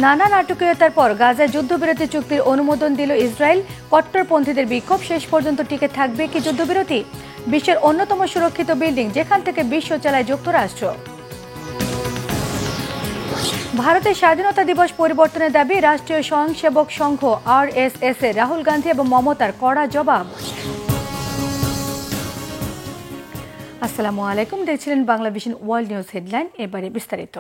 নানা নাটকীয়তার পর গাজায় যুদ্ধবিরতি চুক্তির অনুমোদন দিল ইসরায়েল। কট্টরপন্থীদের বিক্ষোভ, শেষ পর্যন্ত টিকে থাকবে কি যুদ্ধবিরতি? বিশ্বের অন্যতম সুরক্ষিত বিল্ডিং যেখান থেকে বিশ্ব চালায় যুক্তরাষ্ট্র। ভারতের স্বাধীনতা দিবস পরিবর্তনের দাবি রাষ্ট্রীয় স্বয়ংসেবক সংঘ RSS এর রাহুল গান্ধী এবং মমতার কড়া জবাব। আসসালামু আলাইকুম, দেখছিলেন বাংলাভিশন ওয়ার্ল্ড নিউজ হেডলাইন। এবারে বিস্তারিত।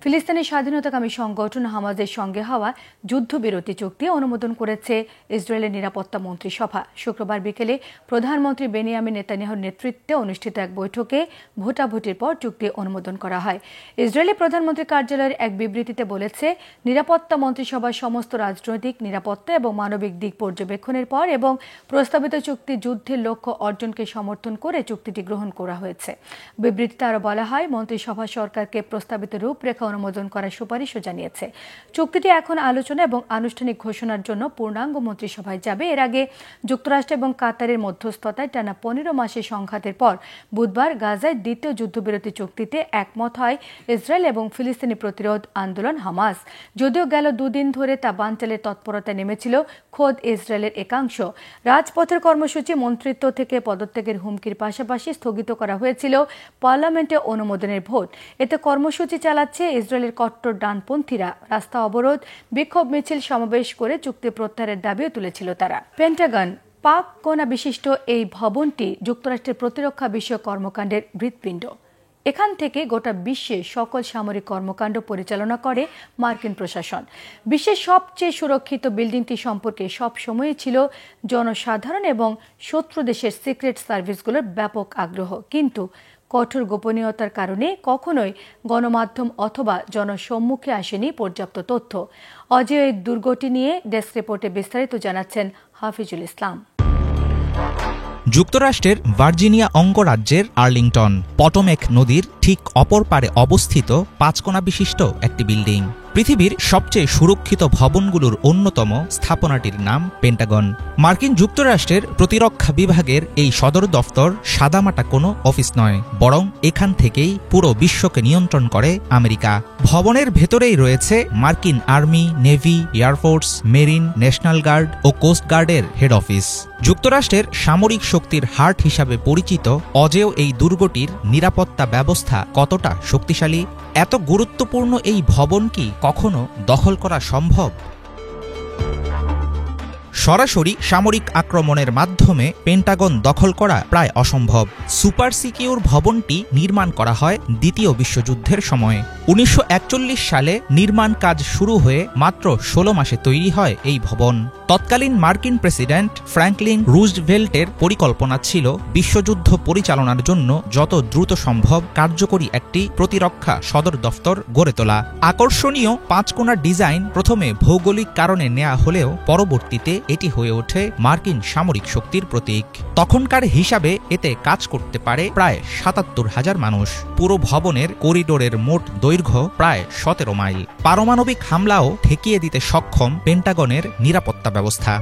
ফিলিস্তিনের স্বাধীনতাকামী সংগঠন হামাসের সঙ্গে হওয়া যুদ্ধবিরতি চুক্তি অনুমোদন করেছে ইসরায়েলের নিরাপত্তা মন্ত্রিসভা। শুক্রবার বিকেলে প্রধানমন্ত্রী বেনিয়ামিন নেতানিয়াহুর নেতৃত্বে অনুষ্ঠিত এক বৈঠকে ভোটাভুটির পর চুক্তি অনুমোদন করা হয়। ইসরায়েলি প্রধানমন্ত্রী কার্যালয়ের এক বিবৃতিতে বলেছে, নিরাপত্তা মন্ত্রিসভার সমস্ত রাজনৈতিক, নিরাপত্তা এবং মানবিক দিক পর্যবেক্ষণের পর এবং প্রস্তাবিত চুক্তি যুদ্ধের লক্ষ্য অর্জনকে সমর্থন করে চুক্তিটি গ্রহণ করা হয়েছে। বিবৃতিতে আরও বলা হয়, মন্ত্রিসভা সরকারকে প্রস্তাবিত রূপরেখা অনুমোদন করার সুপারিশও জানিয়েছে। চুক্তিটি এখন আলোচনা এবং আনুষ্ঠানিক ঘোষণার জন্য পূর্ণাঙ্গ মন্ত্রিসভায় যাবে। এর আগে যুক্তরাষ্ট্র এবং কাতারের মধ্যস্থতায় টানা 15 মাসের সংঘাতের পর বুধবার গাজায় দ্বিতীয় যুদ্ধবিরতি চুক্তিতে একমত হয় ইসরায়েল এবং ফিলিস্তিনি প্রতিরোধ আন্দোলন হামাস। যদিও গেল দুদিন ধরে তা বানচালের তৎপরতায় নেমেছিল খোদ ইসরায়েলের একাংশ। রাজপথের কর্মসূচি, মন্ত্রিত্ব থেকে পদত্যাগের হুমকির পাশাপাশি স্থগিত করা হয়েছিল পার্লামেন্টে অনুমোদনের ভোট। এতে কর্মসূচি চালাচ্ছে ইসরায়েলের কট্টর ডানপন্থীরা। রাস্তা অবরোধ, বিক্ষোভ মিছিল সমাবেশ করে চুক্তি প্রত্যাহারের দাবিও তুলেছিল তারা। পেন্টাগন পাক কোনা বিশিষ্ট এই ভবনটি যুক্তরাষ্ট্রের প্রতিরক্ষা বিষয়ক কর্মকাণ্ডের হৃৎপিণ্ড। এখান থেকে গোটা বিশ্বে সকল সামরিক কর্মকাণ্ড পরিচালনা করে মার্কিন প্রশাসন। বিশ্বের সবচেয়ে সুরক্ষিত বিল্ডিংটি সম্পর্কে সবসময়ই ছিল জনসাধারণ এবং শত্রু দেশের সিক্রেট সার্ভিসগুলোর ব্যাপক আগ্রহ, কিন্তু কঠোর গোপনীয়তার কারণে কখনোই গণমাধ্যম অথবা জনসম্মুখে আসেনি পর্যাপ্ত তথ্য। অজেয় এই দুর্গটি নিয়ে ডেস্ক রিপোর্টে বিস্তারিত জানাচ্ছেন হাফিজুল ইসলাম। যুক্তরাষ্ট্রের ভার্জিনিয়া অঙ্গরাজ্যের আর্লিংটন, পটোমেক নদীর ঠিক অপর পারে অবস্থিত 5 কোণা বিশিষ্ট একটি বিল্ডিং। পৃথিবীর সবচেয়ে সুরক্ষিত ভবনগুলোর অন্যতম স্থাপনাটির নাম পেন্টাগন। মার্কিন যুক্তরাষ্ট্রের প্রতিরক্ষা বিভাগের এই সদর দফতর সাদামাটা কোনো অফিস নয়, বরং এখান থেকেই পুরো বিশ্বকে নিয়ন্ত্রণ করে আমেরিকা। ভবনের ভেতরেই রয়েছে মার্কিন army, navy, air force, marine, national guard ও কোস্ট গার্ডের হেড অফিস। যুক্তরাষ্ট্রের সামরিক শক্তির হার্ট হিসাবে পরিচিত অজেয় এই দুর্গটির নিরাপত্তা ব্যবস্থা কতটা শক্তিশালী? এত গুরুত্বপূর্ণ এই ভবন কি কখনো দখল করা সম্ভব? সরাসরি সামরিক আক্রমণের মাধ্যমে পেন্টাগন দখল করা প্রায় অসম্ভব। সুপার সিকিউর ভবনটি নির্মাণ করা হয় দ্বিতীয় বিশ্বযুদ্ধের সময়। 1941 সালে নির্মাণ কাজ শুরু হয়ে মাত্র 16 মাসে তৈরি হয় এই ভবন। তৎকালীন মার্কিন প্রেসিডেন্ট ফ্র্যাঙ্কলিন রুজভেল্টের পরিকল্পনা ছিল বিশ্বযুদ্ধ পরিচালনার জন্য যত দ্রুত সম্ভব কার্যকরী একটি প্রতিরক্ষা সদর দফতর গড়ে তোলা। আকর্ষণীয় 5 কোণার ডিজাইন প্রথমে ভৌগোলিক কারণে নেওয়া হলেও পরবর্তীতে এটি হয়ে ওঠে মার্কিন সামরিক শক্তির প্রতীক। তখনকার হিসাবে এতে কাজ করতে পারে প্রায় 77,000 মানুষ। পুরো ভবনের করিডোরের মোট দৈর্ঘ্য প্রায় 17 মাইল। পারমাণবিক হামলাও ঠেকিয়ে দিতে সক্ষম পেন্টাগনের নিরাপত্তা ব্যবস্থা।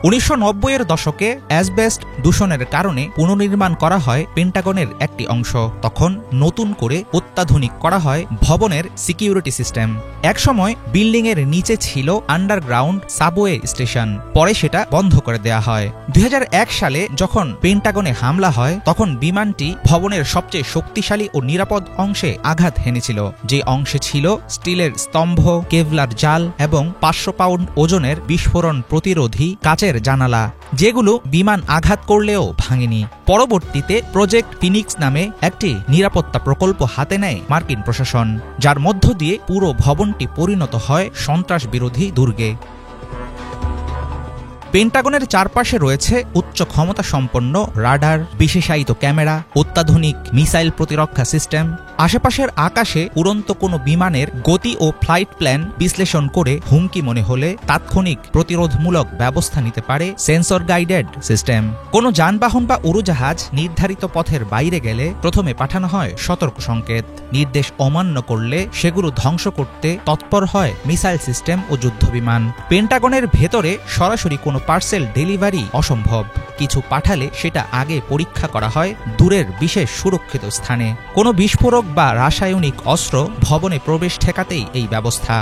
1990-এর দশকে অ্যাসবেস্ট দূষণের কারণে পুনর্নির্মাণ করা হয় পেন্টাগনের একটি অংশ। তখন নতুন করে অত্যাধুনিক করা হয় ভবনের সিকিউরিটি সিস্টেম। একসময় বিল্ডিংয়ের নিচে ছিল আন্ডারগ্রাউন্ড সাবওয়ে স্টেশন, পরে সেটা বন্ধ করে দেয়া হয়। 2001 সালে যখন পেন্টাগনে হামলা হয় তখন বিমানটি ভবনের সবচেয়ে শক্তিশালী ও নিরাপদ অংশে আঘাত হেনেছিল, যে অংশে ছিল স্টিলের স্তম্ভ, কেভলার জাল এবং 500 পাউন্ড ওজনের বিস্ফোরণ প্রতিরোধী কাচের জানালা, যেগুলো বিমান আঘাত করলেও ভাঙেনি। পরবর্তীতে প্রজেক্ট ফিনিক্স নামে একটি নিরাপত্তা প্রকল্প হাতে নেয় মার্কিন প্রশাসন, যার মধ্য দিয়ে পুরো ভবনটি পরিণত হয় সন্ত্রাস বিরোধী দুর্গে। পেন্টাগনের চারপাশে রয়েছে উচ্চ ক্ষমতা সম্পন্ন রাডার, বিশেষায়িত ক্যামেরা, অত্যাধুনিক মিসাইল প্রতিরক্ষা সিস্টেম। আশেপাশের আকাশে উড়ন্ত কোনো বিমানের গতি ও ফ্লাইট প্ল্যান বিশ্লেষণ করে হুমকি মনে হলে তাৎক্ষণিক প্রতিরোধমূলক ব্যবস্থা নিতে পারে সেন্সর গাইডেড সিস্টেম। কোনো যানবাহন বা উড়োজাহাজ নির্ধারিত পথের বাইরে গেলে প্রথমে পাঠানো হয় সতর্ক সংকেত। নির্দেশ অমান্য করলে সেগুলো ধ্বংস করতে তৎপর হয় মিসাইল সিস্টেম ও যুদ্ধবিমান। পেন্টাগনের ভেতরে সরাসরি কোনো পার্সেল ডেলিভারি অসম্ভব। কিছু পাঠালে সেটা আগে পরীক্ষা করা হয় দূরের বিশেষ সুরক্ষিত স্থানে। কোনো বিস্ফোরক বিস্ফোরক বা রাসায়নিক অস্ত্র ভবনে প্রবেশ ঠেকাতেই এই ব্যবস্থা।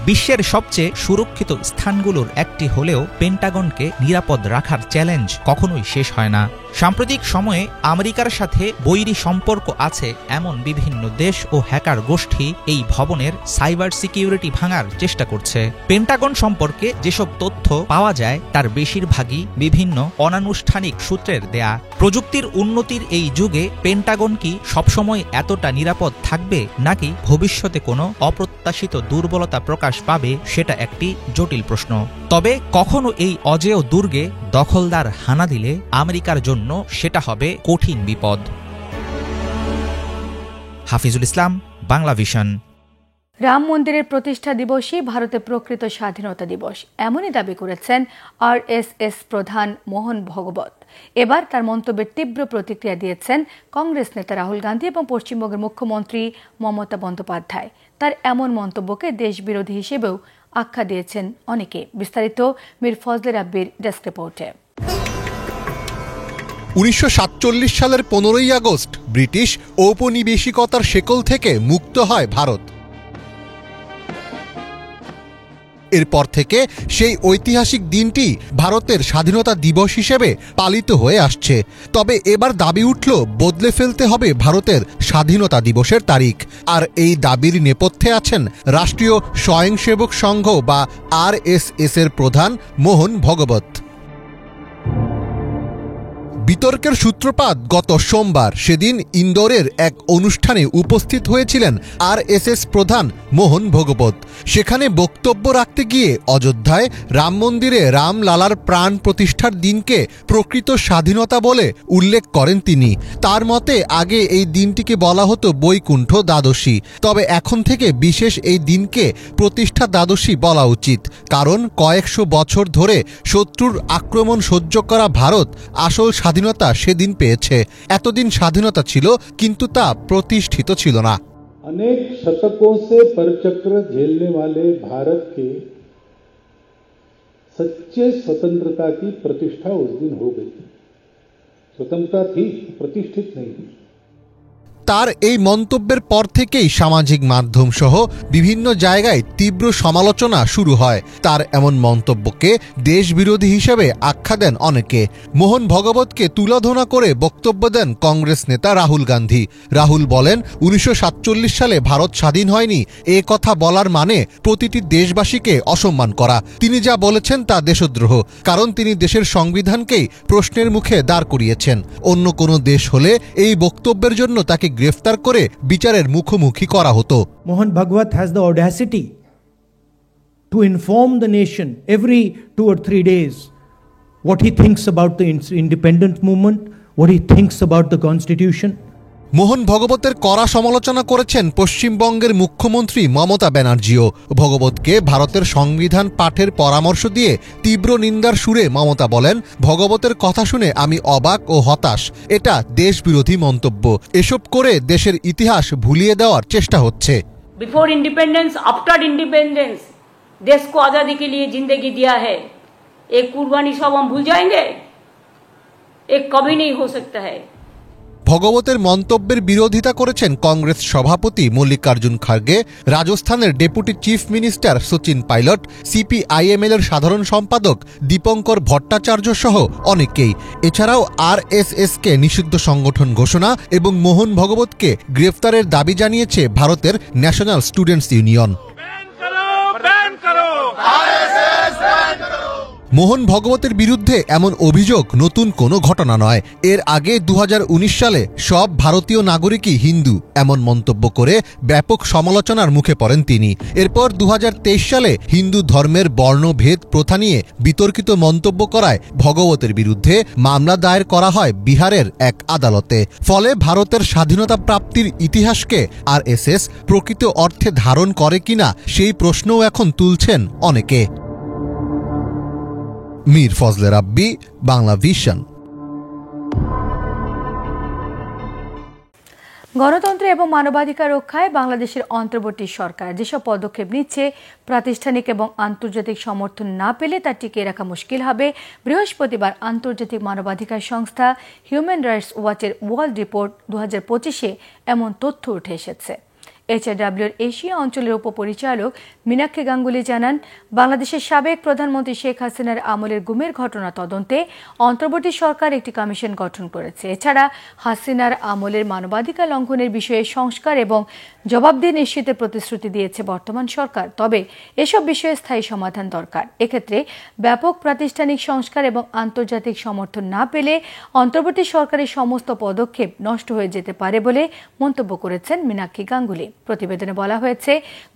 বিশ্বের সবচেয়ে সুরক্ষিত স্থানগুলোর একটি হলেও পেন্টাগনকে নিরাপদ রাখার চ্যালেঞ্জ কখনোই শেষ হয় না। সাম্প্রতিক সময়ে আমেরিকার সাথে বৈরী সম্পর্ক আছে এমন বিভিন্ন দেশ ও হ্যাকার গোষ্ঠী এই ভবনের সাইবার সিকিউরিটি ভাঙার চেষ্টা করছে। পেন্টাগন সম্পর্কে যেসব তথ্য পাওয়া যায় তার বেশিরভাগই বিভিন্ন অনানুষ্ঠানিক সূত্রের দেয়া। প্রযুক্তির উন্নতির এই যুগে পেন্টাগন কি সবসময় এতটা নিরাপদ থাকবে, নাকি ভবিষ্যতে কোনো অপ্রত্যাশিত দুর্বলতা প্রকাশ পাবে, সেটা একটি জটিল প্রশ্ন। তবে কখনো এই অজেয় দুর্গে দখলদার হানা দিলে আমেরিকার জন্য সেটা হবে কঠিন বিপদ। হাফিজুল ইসলাম, বাংলা ভিশন। রাম মন্দিরের প্রতিষ্ঠা দিবসই ভারতের প্রকৃত স্বাধীনতা দিবস, এমনই দাবি করেছেন আরএসএস প্রধান মোহন ভগবত। এবার তার মন্তব্যের তীব্র প্রতিক্রিয়া দিয়েছেন কংগ্রেস নেতা রাহুল গান্ধী এবং পশ্চিমবঙ্গের মুখ্যমন্ত্রী মমতা বন্দ্যোপাধ্যায়। তার এমন মন্তব্যকে দেশবিরোধী হিসেবেও আখ্যা দিয়েছেন অনেকে। বিস্তারিত মীর ফজলে রাব্বির ডেস্ক রিপোর্টে। 1947 সালের 15ই আগস্ট ব্রিটিশ ঔপনিবেশিকতার শেকল থেকে মুক্ত হয় ভারত। এরপর থেকে সেই ঐতিহাসিক দিনটি ভারতের স্বাধীনতা দিবস হিসেবে পালিত হয়ে আসছে। তবে এবার দাবি উঠল বদলে ফেলতে হবে ভারতের স্বাধীনতা দিবসের তারিখ। আর এই দাবির নেপথ্যে আছেন রাষ্ট্রীয় স্বয়ংসেবক সংঘ বা আরএসএস এর প্রধান মোহন ভগবত। বিতর্কের সূত্রপাত গত সোমবার। সেদিন ইন্দোরের এক অনুষ্ঠানে উপস্থিত হয়েছিলেন আরএসএস প্রধান মোহন ভগবত। সেখানে বক্তব্য রাখতে গিয়ে অযোধ্যায় রাম মন্দিরে রামলালার প্রাণ প্রতিষ্ঠার দিনকে প্রকৃত স্বাধীনতা বলে উল্লেখ করেন তিনি। তার মতে আগে এই দিনটিকে বলা হতো বৈকুণ্ঠ দ্বাদশী, তবে এখন থেকে বিশেষ এই দিনকে প্রতিষ্ঠা দ্বাদশী বলা উচিত। কারণ কয়েকশো বছর ধরে শত্রুর আক্রমণ সহ্য করা ভারত আসল স্বাধীনতা সেদিন পেয়েছে। এতদিন স্বাধীনতা ছিল, কিন্তু তা প্রতিষ্ঠিত ছিল না। अनेक शतकों से परचक्र झेलने वाले भारत के सच्चे स्वतंत्रता की प्रतिष्ठा उस दिन हो गई। स्वतंत्रता थी, प्रतिष्ठित नहीं। তার এই মন্তব্যের পর থেকেই সামাজিক মাধ্যম সহ বিভিন্ন জায়গায় তীব্র সমালোচনা শুরু হয়। তার এমন মন্তব্যকে দেশবিরোধী হিসেবে আখ্যা দেন অনেকে। মোহন ভগবতকে তুলাধনা করে বক্তব্য দেন কংগ্রেস নেতা রাহুল গান্ধী। রাহুল বলেন, 1947 সালে ভারত স্বাধীন হয়নি এ কথা বলার মানে প্রতিটি দেশবাসীকে অসম্মান করা। তিনি যা বলেছেন তা দেশদ্রোহ, কারণ তিনি দেশের সংবিধানকেই প্রশ্নের মুখে দাঁড় করিয়েছেন। অন্য কোনো দেশ হলে এই বক্তব্যের জন্য তাকে গ্রেফতার করে বিচারের মুখোমুখি করা হতো। Mohan Bhagwat has the audacity to inform the nation every 2 or 3 days what he thinks about the independent movement, what he thinks about the constitution. মোহন ভগবতের কড়া সমালোচনা করেছেন পশ্চিমবঙ্গের মুখ্যমন্ত্রী মমতা ব্যানার্জিও। ভগবতকে ভারতের সংবিধান পাঠের পরামর্শ দিয়ে তীব্র নিন্দার সুরে মমতা বলেন, ভগবতের কথা শুনে আমি অবাক ও হতাশ। এটা দেশবিরোধী মন্তব্য। এসব করে দেশের ইতিহাস ভুলিয়ে দেওয়ার চেষ্টা হচ্ছে। बिफोर इंडिपेंडेंस, आफ्टर इंडिपेंडेंस देश को आज़ादी के लिए जिंदगी दिया है। एक कुर्बानी सब हम भूल जाएंगे? एक कभी नहीं हो सकता है। ভগবতের মন্তব্যের বিরোধিতা করেছেন কংগ্রেস সভাপতি মল্লিকার্জুন খার্গে, রাজস্থানের deputy chief minister Sachin pilot, CPIML এর সাধারণ সম্পাদক দীপঙ্কর ভট্টাচার্য সহ অনেকেই। এছাড়াও আরএসএসকে নিষিদ্ধ সংগঠন ঘোষণা এবং মোহন ভগবতকে গ্রেফতারের দাবি জানিয়েছে ভারতের ন্যাশনাল স্টুডেন্টস ইউনিয়ন। মোহন ভগবতের বিরুদ্ধে এমন অভিযোগ নতুন কোনো ঘটনা নয়। এর আগে 2019 সালে সব ভারতীয় নাগরিকই হিন্দু এমন মন্তব্য করে ব্যাপক সমালোচনার মুখে পড়েন তিনি। এরপর 2023 সালে হিন্দু ধর্মের বর্ণভেদ প্রথা নিয়ে বিতর্কিত মন্তব্য করায় ভগবতের বিরুদ্ধে মামলা দায়ের করা হয় বিহারের এক আদালতে। ফলে ভারতের স্বাধীনতা প্রাপ্তির ইতিহাসকে আরএসএস প্রকৃত অর্থে ধারণ করে কিনা সেই প্রশ্নও এখন তুলছেন অনেকে। মীর ফজলে রাব্বি, বাংলা ভিশন। গণতন্ত্র এবং মানবাধিকার রক্ষায় বাংলাদেশের অন্তর্বর্তী সরকার যেসব পদক্ষেপ নিচ্ছে প্রাতিষ্ঠানিক এবং আন্তর্জাতিক সমর্থন না পেলে তা টিকিয়ে রাখা মুশকিল হবে। বৃহস্পতিবার আন্তর্জাতিক মানবাধিকার সংস্থা হিউম্যান রাইটস ওয়াচের ওয়ার্ল্ড রিপোর্ট 2025-এ এমন তথ্য উঠে এসেছে। HRW-র এশিয়া অঞ্চলের উপপরিচালক মীনাক্ষী গাঙ্গুলি জানান, বাংলাদেশের সাবেক প্রধানমন্ত্রী শেখ হাসিনার আমলের গুমের ঘটনা তদন্তে অন্তর্বর্তী সরকার একটি কমিশন গঠন করেছে। এছাড়া হাসিনার আমলের মানবাধিকার লঙ্ঘনের বিষয়ে সংস্কার এবং জবাবদিহি নিশ্চিতের প্রতিশ্রুতি দিয়েছে বর্তমান সরকার। তবে এসব বিষয়ে স্থায়ী সমাধান দরকার। এক্ষেত্রে ব্যাপক প্রাতিষ্ঠানিক সংস্কার এবং আন্তর্জাতিক সমর্থন না পেলে অন্তর্বর্তী সরকারের সমস্ত পদক্ষেপ নষ্ট হয়ে যেতে পারে বলে মন্তব্য করেছেন মীনাক্ষী গাঙ্গুলি। প্রতিবেদনে বলা হয়েছে,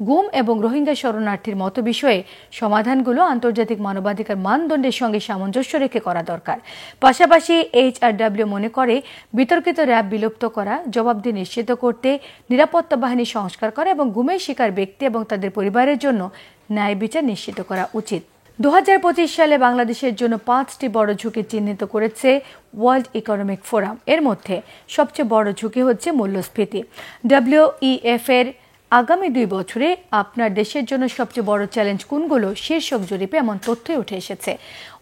গুম এবং রোহিঙ্গা শরণার্থীর মতো বিষয়ে সমাধানগুলো আন্তর্জাতিক মানবাধিকার মানদণ্ডের সঙ্গে সামঞ্জস্য রেখে করা দরকার। পাশাপাশি HRW মনে করে, বিতর্কিত র্যাব বিলুপ্ত করা, জবাবদিহি নিশ্চিত করতে নিরাপত্তা বাহিনী সংস্কার করা এবং গুমের শিকার ব্যক্তি এবং তাদের পরিবারের জন্য ন্যায় বিচার নিশ্চিত করা উচিত। 2025 সালে বাংলাদেশের জন্য 5টি বড় ঝুঁকি চিহ্নিত করেছে ওয়ার্ল্ড ইকোনমিক ফোরাম। এর মধ্যে সবচেয়ে বড় ঝুঁকি হচ্ছে মূল্যস্ফীতি। WEF এর আগামী 2 বছরে আপনার দেশের জন্য সবচেয়ে বড় চ্যালেঞ্জ কোনগুলো শীর্ষক জরিপে এমন তথ্যই উঠে এসেছে।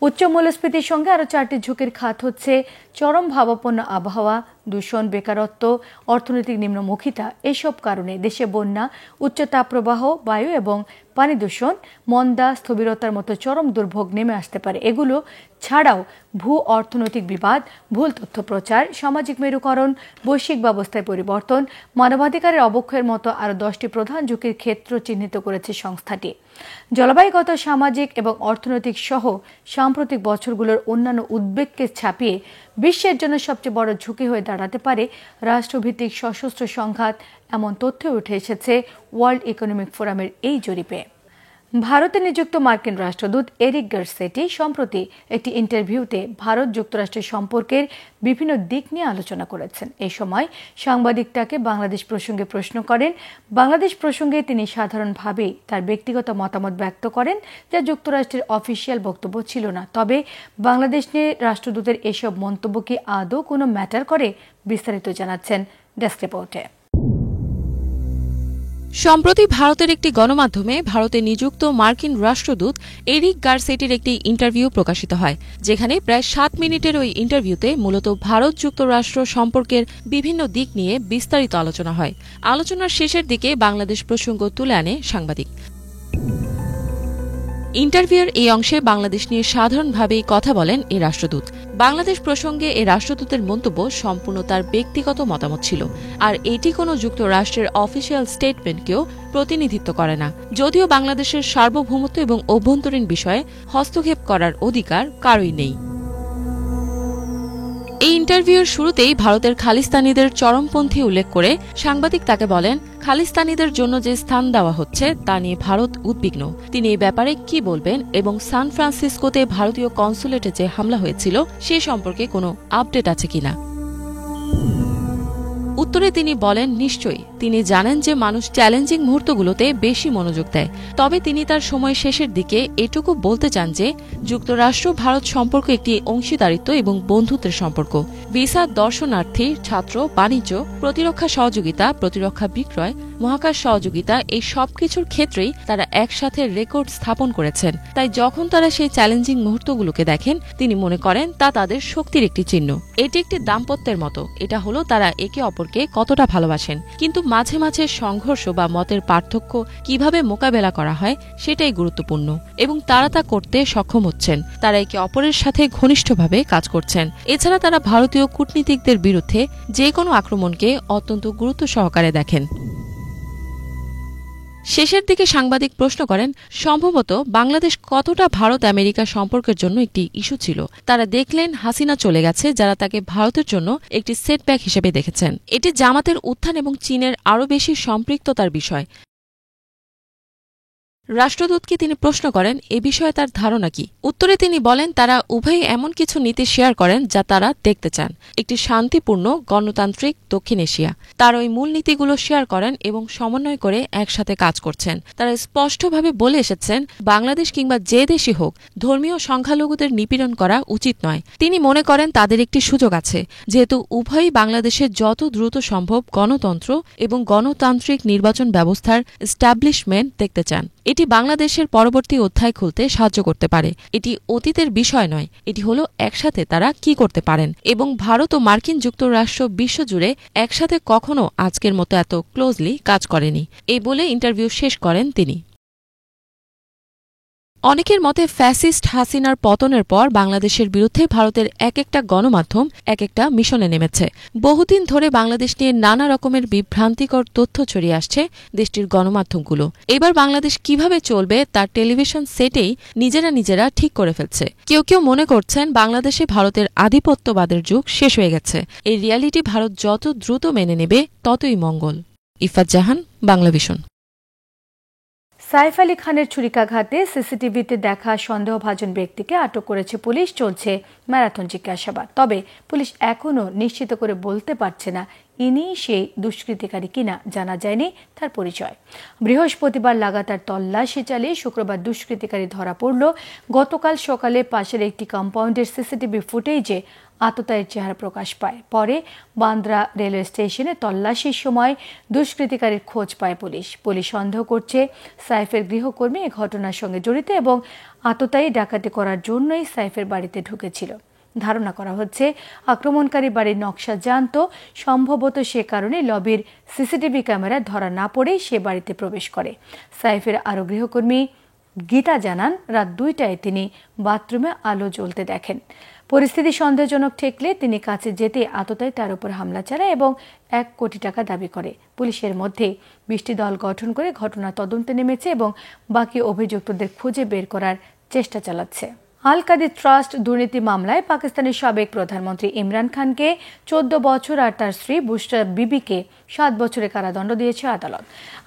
উচ্চ মূল্যস্ফীতির সঙ্গে আরও 4টি ঝুঁকির খাত হচ্ছে চরম ভাবাপন্ন আবহাওয়া, দূষণ, বেকারত্ব, অর্থনৈতিক নিম্নমুখিতা। এসব কারণে দেশে বন্যা, উচ্চ তাপপ্রবাহ, বায়ু এবং পানি দূষণ, মন্দা, স্থবিরতার মতো চরম দুর্ভোগ নেমে আসতে পারে। এগুলো ছাড়াও ভূ অর্থনৈতিক বিবাদ, ভুল তথ্য প্রচার, সামাজিক মেরুকরণ, বৈশ্বিক ব্যবস্থায় পরিবর্তন, মানবাধিকারের অবক্ষয়ের মতো আরও 10টি প্রধান ঝুঁকির ক্ষেত্র চিহ্নিত করেছে সংস্থাটি। জলবায়ুগত, সামাজিক এবং অর্থনৈতিক সহ সাম্প্রতিক বছরগুলোর অন্যান্য উদ্বেগকে ছাপিয়ে বিশ্বের জন্য সবচেয়ে বড় ঝুঁকি হয়ে দাঁড়াতে পারে রাষ্ট্রভিত্তিক সশস্ত্র সংঘাত, এমন তথ্য উঠে এসেছে ওয়ার্ল্ড ইকোনমিক ফোরামের এই জরিপে। ভারতে নিযুক্ত মার্কিন রাষ্ট্রদূত এরিক গারসেটি সম্প্রতি একটি ইন্টারভিউতে ভারত যুক্তরাষ্ট্রের সম্পর্কের বিভিন্ন দিক নিয়ে আলোচনা করেছেন। এই সময় সাংবাদিক তাকে বাংলাদেশ প্রসঙ্গে প্রশ্ন করেন। বাংলাদেশ প্রসঙ্গে তিনি সাধারণভাবেই তার ব্যক্তিগত মতামত ব্যক্ত করেন, যা যুক্তরাষ্ট্রের অফিসিয়াল বক্তব্য ছিল না। তবে বাংলাদেশ নিয়ে রাষ্ট্রদূতের এসব মন্তব্য কি আদৌ কোনো ম্যাটার করে? বিস্তারিত জানাচ্ছেন ডেস্ক রিপোর্টে। সম্প্রতি ভারতের একটি গণমাধ্যমে ভারতে নিযুক্ত মার্কিন রাষ্ট্রদূত এরিক গারসেটির একটি ইন্টারভিউ প্রকাশিত হয়, যেখানে প্রায় 7 মিনিটের ওই ইন্টারভিউতে মূলত ভারত যুক্তরাষ্ট্র সম্পর্কের বিভিন্ন দিক নিয়ে বিস্তারিত আলোচনা হয়। আলোচনার শেষের দিকে বাংলাদেশ প্রসঙ্গ তুলে আনে সাংবাদিক। ইন্টারভিউর এই অংশে বাংলাদেশ নিয়ে সাধারণভাবেই কথা বলেন এই রাষ্ট্রদূত। বাংলাদেশ প্রসঙ্গে এই রাষ্ট্রদূতের মন্তব্য সম্পূর্ণ তার ব্যক্তিগত মতামত ছিল, আর এটি কোনো যুক্তরাষ্ট্রের অফিসিয়াল স্টেটমেন্টকেও প্রতিনিধিত্ব করে না। যদিও বাংলাদেশের সার্বভৌমত্ব এবং অভ্যন্তরীণ বিষয়ে হস্তক্ষেপ করার অধিকার কারোই নেই। এই ইন্টারভিউর শুরুতেই ভারতের খালিস্তানিদের চরমপন্থী উল্লেখ করে সাংবাদিক তাকে বলেন, খালিস্তানিদের জন্য যে স্থান দেওয়া হচ্ছে তা নিয়ে ভারত উদ্বিগ্ন। তিনি এই ব্যাপারে কি বলবেন এবং সান ফ্রান্সিসকোতে ভারতীয় কনসুলেটে যে হামলা হয়েছিল সে সম্পর্কে কোনো আপডেট আছে কিনা। উত্তরে তিনি বলেন, নিশ্চয়ই তিনি জানেন যে মানুষ চ্যালেঞ্জিং মুহূর্তগুলোতে বেশি মনোযোগ দেয়। তবে তিনি তার সময় শেষের দিকে এটুকু বলতে চান যে যুক্তরাষ্ট্র ভারত সম্পর্ক একটি অংশীদারিত্ব এবং বন্ধুত্বের সম্পর্ক। ভিসা, দর্শনার্থী, ছাত্র, বাণিজ্য, প্রতিরক্ষা সহযোগিতা, প্রতিরক্ষা বিক্রয়, মহাকাশ সহযোগিতা, এই সবকিছুর ক্ষেত্রেই তারা একসাথে রেকর্ড স্থাপন করেছেন। তাই যখন তারা সেই চ্যালেঞ্জিং মুহূর্তগুলোকে দেখেন, তিনি মনে করেন তা তাদের শক্তির একটি চিহ্ন। এটি একটি দাম্পত্যের মতো। এটা হলো তারা একে অপরকে কতটা ভালোবাসেন, কিন্তু মাঝে মাঝে সংঘর্ষ বা মতের পার্থক্য কিভাবে মোকাবেলা করা হয় সেটাই গুরুত্বপূর্ণ, এবং তারা তা করতে সক্ষম হচ্ছেন। তারা একে অপরের সাথে ঘনিষ্ঠভাবে কাজ করছেন। এছাড়া তারা ভারতীয় কূটনীতিকদের বিরুদ্ধে যে কোনো আক্রমণকে অত্যন্ত গুরুত্ব সহকারে দেখেন। শেষের দিকে সাংবাদিক প্রশ্ন করেন, সম্ভবত বাংলাদেশ কতটা ভারত আমেরিকা সম্পর্কের জন্য একটি ইস্যু ছিল। তারা দেখলেন হাসিনা চলে গেছে, যারা তাকে ভারতের জন্য একটি সেটব্যাক হিসেবে দেখেছেন। এটি জামাতের উত্থান এবং চীনের আরও বেশি সম্পৃক্ততার বিষয়। রাষ্ট্রদূতকে তিনি প্রশ্ন করেন এ বিষয়ে তার ধারণা কি। উত্তরে তিনি বলেন তারা উভয়ই এমন কিছু নীতি শেয়ার করেন যা তারা দেখতে চান, একটি শান্তিপূর্ণ গণতান্ত্রিক দক্ষিণ এশিয়া। তারা ওই মূল নীতিগুলো শেয়ার করেন এবং সমন্বয় করে একসাথে কাজ করছেন। তারা স্পষ্টভাবে বলে এসেছেন বাংলাদেশ কিংবা যে দেশই হোক ধর্মীয় সংখ্যালঘুদের নিপীড়ন করা উচিত নয়। তিনি মনে করেন তাদের একটি সুযোগ আছে, যেহেতু উভয়ই বাংলাদেশে যত দ্রুত সম্ভব গণতন্ত্র এবং গণতান্ত্রিক নির্বাচন ব্যবস্থার এস্টাবলিশমেন্ট দেখতে চান। এটি বাংলাদেশের পরবর্তী অধ্যায় খুলতে সাহায্য করতে পারে। এটি অতীতের বিষয় নয়, এটি হলো একসাথে তারা কি করতে পারেন। এবং ভারত ও মার্কিন যুক্তরাষ্ট্র বিশ্বজুড়ে একসাথে কখনো আজকের মতো এত ক্লোজলি কাজ করেনি, এই বলে ইন্টারভিউ শেষ করেন তিনি। অনেকের মতে ফ্যাসিস্ট হাসিনার পতনের পর বাংলাদেশের বিরুদ্ধে ভারতের এক একটা গণমাধ্যম এক একটা মিশনে নেমেছে। বহুদিন ধরে বাংলাদেশ নিয়ে নানা রকমের বিভ্রান্তিকর তথ্য ছড়িয়ে আসছে দেশটির গণমাধ্যমগুলো। এবার বাংলাদেশ কিভাবে চলবে তার টেলিভিশন সেটেই নিজেরা ঠিক করে ফেলছে। কেউ কেউ মনে করছেন বাংলাদেশে ভারতের আধিপত্যবাদের যুগ শেষ হয়ে গেছে। এই রিয়ালিটি ভারত যত দ্রুত মেনে নেবে ততই মঙ্গল। ইফাত জাহান, বাংলাভিশন। সাইফ আলী খানের ছুরিকাঘাতে সিসিটিভিতে দেখা সন্দেহভাজন ব্যক্তিকে আটক করেছে পুলিশ। চলছে ম্যারাথন জিজ্ঞাসাবাদ। তবে পুলিশ এখনও নিশ্চিত করে বলতে পারছে না ইনি সেই দুষ্কৃতিকারী কিনা। জানা যায়নি তার পরিচয়। বৃহস্পতিবার লাগাতার তল্লাশি চালিয়ে শুক্রবার দুষ্কৃতিকারী ধরা পড়ল। গতকাল সকালে পাশের একটি কম্পাউন্ডের সিসিটিভি ফুটেজে আততায়ীর চেহারা প্রকাশ পায়। পরে বান্দ্রা রেলওয়ে স্টেশনে তল্লাশির সময় দুষ্কৃতিকারীর খোঁজ পায় পুলিশ সন্দেহ করছে সাইফের গৃহকর্মী এ ঘটনার সঙ্গে জড়িত এবং আততায়ী ডাকাতি করার জন্যই সাইফের বাড়িতে ঢুকেছিল। ধারণা করা হচ্ছে আক্রমণকারী বাড়ির নকশা জানত, সম্ভবত সে কারণে লবির সিসিটিভি ক্যামেরায় ধরা না পড়েই সে বাড়িতে প্রবেশ করে। সাইফের আরও গৃহকর্মী গীতা জানান রাত 2টায় তিনি বাথরুমে আলো জ্বলতে দেখেন। পরিস্থিতি সন্দেহজনক ঠেকলে তিনি কাছে যেতে আততায়ী তার উপর হামলা চালায় এবং 1 কোটি টাকা দাবি করে। পুলিশের মধ্যে 20টি দল গঠন করে ঘটনা তদন্তে নেমেছে এবং বাকি অভিযুক্তদের খুঁজে বের করার চেষ্টা চালাচ্ছে। আল কাদির ট্রাস্ট দুর্নীতি মামলায় পাকিস্তানের সাবেক প্রধানমন্ত্রী ইমরান খানকে 14 বছর আর তার স্ত্রী বুশরা বিবিকে 7 বছরের কারাদণ্ড দিয়েছে আদালত।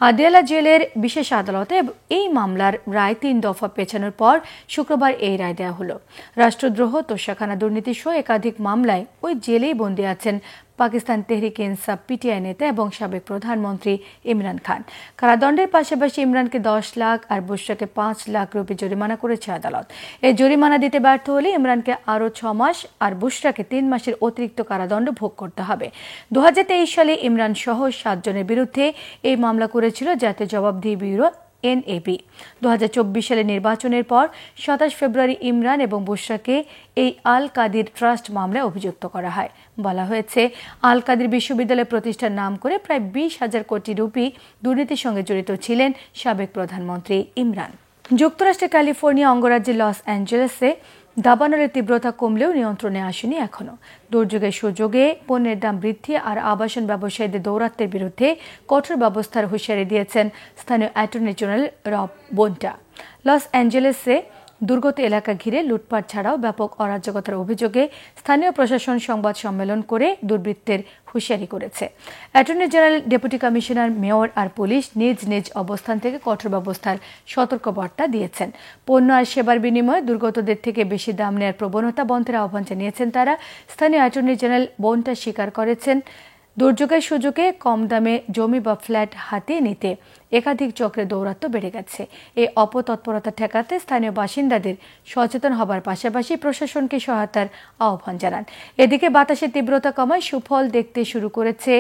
আদিয়ালা জেলের বিশেষ আদালতে এই মামলার রায় 3 দফা পেছানোর পর শুক্রবার এই রায় দেওয়া হলো। রাষ্ট্রদ্রোহ, তোষাখানা দুর্নীতি সহ একাধিক মামলায় ওই জেলেই বন্দী আছেন পাকিস্তান তেহরিক ইনসাফ পিটিআই নেতা এবং সাবেক প্রধানমন্ত্রী ইমরান খান। কারাদণ্ডের পাশাপাশি ইমরানকে 10 লাখ আর বুশরাকে 5 লাখ রুপি জরিমানা করেছে আদালত। এই জরিমানা দিতে ব্যর্থ হলে ইমরানকে আরও 6 মাস আর বুশরাকে 3 মাসের অতিরিক্ত কারাদণ্ড ভোগ করতে হবে। 2023 সালে ইমরান সহ 7 জনের বিরুদ্ধে এই মামলা করেছিল জাতীয় জবাবদিহি ব্যুরো NAB। 2024 সালে নির্বাচনের পর 27 ফেব্রুয়ারি ইমরান এবং বুশরাকে এই আল কাদির ট্রাস্ট মামলায় অভিযুক্ত করা হয়। বলা হয়েছে আল কাদির বিশ্ববিদ্যালয় প্রতিষ্ঠার নাম করে প্রায় 20,000 কোটি রুপি দুর্নীতির সঙ্গে জড়িত ছিলেন সাবেক প্রধানমন্ত্রী ইমরান। যুক্তরাষ্ট্রের ক্যালিফোর্নিয়া অঙ্গরাজ্যে লস অ্যাঞ্জেলেসে দাবানলের তীব্রতা কমলেও নিয়ন্ত্রণে আসেনি এখনও। দুর্যোগের সুযোগে পণ্যের দাম বৃদ্ধি আর আবাসন ব্যবসায়ীদের দৌরাত্মের বিরুদ্ধে কঠোর ব্যবস্থার হুঁশিয়ারি দিয়েছেন স্থানীয় অ্যাটর্নি জেনারেল রব বোন্টা। লস অ্যাঞ্জেলেসে দুর্গত এলাকা ঘিরে লুটপাট ছাড়াও ব্যাপক অরাজকতার অভিযোগে স্থানীয় প্রশাসন সংবাদ সম্মেলন করে দুর্বৃত্তের হুঁশিয়ারি করেছে। Attorney general, deputy commissioner, mayor আর পুলিশ নিজ নিজ অবস্থান থেকে কঠোর ব্যবস্থার সতর্কবার্তা দিয়েছেন। পণ্য আর সেবার বিনিময়ে দুর্গতদের থেকে বেশি দাম নেওয়ার প্রবণতা বন্ধের আহ্বান জানিয়েছেন তারা। স্থানীয় অ্যাটর্নি জেনারেল বোন্টা স্বীকার করেছেন দুর্যোগের সুযোগে কম দামে জমি বা ফ্ল্যাট হাতিয়ে নিতে একাধিক চক্রে দৌরাত্ম্য বেড়ে গেছে। এই অপতৎপরতা ঠেকাতে স্থানীয় বাসিন্দাদের সচেতন হবার পাশাপাশি প্রশাসনকে সহায়তার আহ্বান জানান। এদিকে বাতাসের তীব্রতা কমায় সুফল দেখতে শুরু করেছে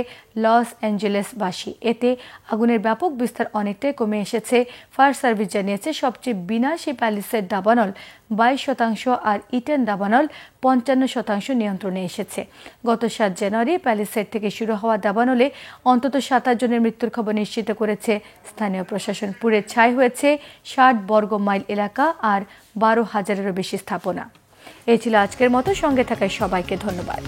লস অ্যাঞ্জেলেসবাসী। এতে আগুনের ব্যাপক বিস্তার অনেকটাই কমে এসেছে। ফায়ার সার্ভিস জানিয়েছে সবচেয়ে বিনাশী প্যালিসেড দাবানল 22% আর ইটেন দাবানল 55% নিয়ন্ত্রণে এসেছে। গত 7 জানুয়ারি প্যালিসেড থেকে শুরু হওয়া দাবানলে অন্তত 27 জনের মৃত্যুর খবর নিশ্চিত করেছে স্থানীয় প্রশাসন। পুড়ে ছাই হয়েছে 60 বর্গ মাইল এলাকা আর 12,000-এরও বেশি স্থাপনা। এই ছিল আজকের মতো। সঙ্গে থাকায় সবাইকে ধন্যবাদ।